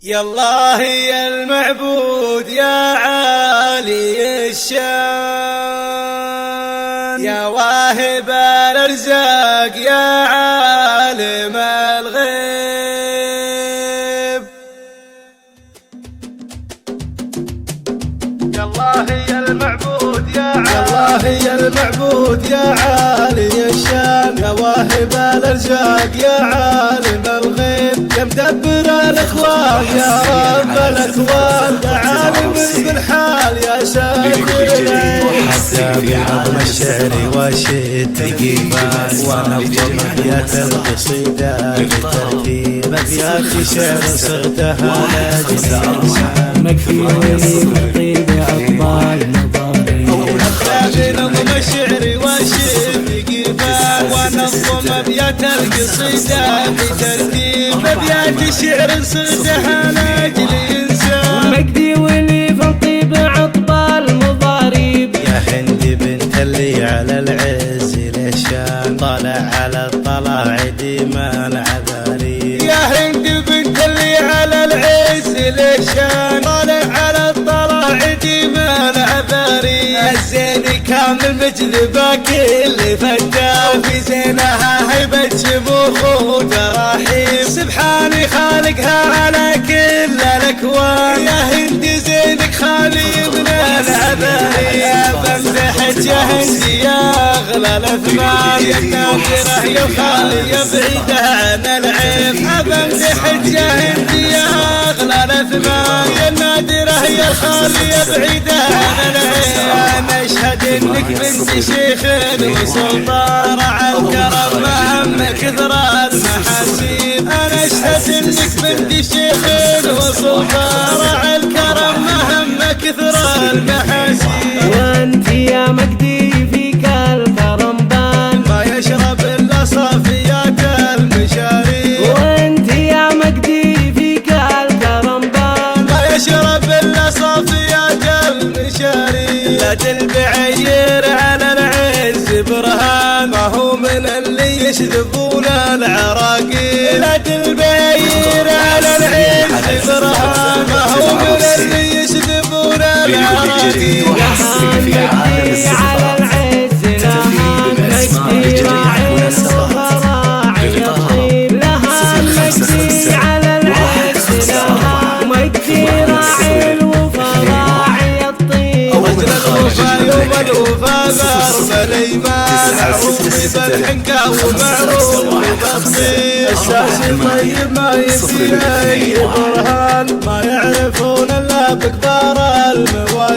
يا الله يا المعبود يا عالي الشان، يا واهب الأرزاق يا عالم الغيب. يا الله يا المعبود يا الله يا المعبود يا عالي الشان، يا واهب الأرزاق يا عالم الغيب، يا مدبر الأكوان يا رب الأكوان، يا عالم بالحال يا ساتر العين. حتى بنظم الشعر وشد تقيفان، ونظم أبيات القصيدة بترتيب أبيات شعر صرتها لاجل الإنسان، مكفي ولي بالطيب أطبال مضاري. حتى بنظم الشعر وشد تقيفان، ونظم أبيات القصيدة بترتيب أبيات شعر صرتها لاجل الإنسان، مجدي ولي بالطيب أطبال مضاريب. يا هند بنت اللي على العز لشان، طالع على الطلاع ديما العذاريب. يا هند بنت اللي على العز لشان، طالع على الطلاع ديما العذاريب. الزين كامل مجذبه كل فتى، وفي زينها هيبة شموخ وتراحيب. سبحاني خالقها على كل الأكوان، يا هند زينك خالي من العذاريب. بمدحك يا هند يا أغلى الأثمان، يا الناظرة يا الخالية بعيدة عن العيب. بمدحك يا هند يا أغلى الأثمان، يا النادرة يا الخالية بعيدة عن العيب. أنا أشهد إنك بنت شيخ وسلطان، رعى الكرم مهما كثر المحاسيب. أنا أشهد إنك بنت شيخ وسلطان، رعى الكرم مهما كثر المحاسيب. وأنت يا مجدي فيك الكرم بان، ما يشرب إلا صافيات المشاريب. وأنت يا مجدي فيك الكرم بان، ما يشرب إلا صافيات المشاريب. لا تلبعير على العز برهان، ما هو من اللي يشذبون العراقيل. لا تلبعير على العز برهان، ما هو من اللي يشذبون العراقيل. مجدي على العز لها، مجدي راعي الوفراء يطيب لها. مجدي على العز لها، مجدي راعي الوفراء يطيب. وجل الوفا يوم الوفا ضرب الايمان، معروف بالحنكه ومعروف بالطيب. الساسي طيب ما يدري اي برهان، ما يعرفون الا بكبار المواد.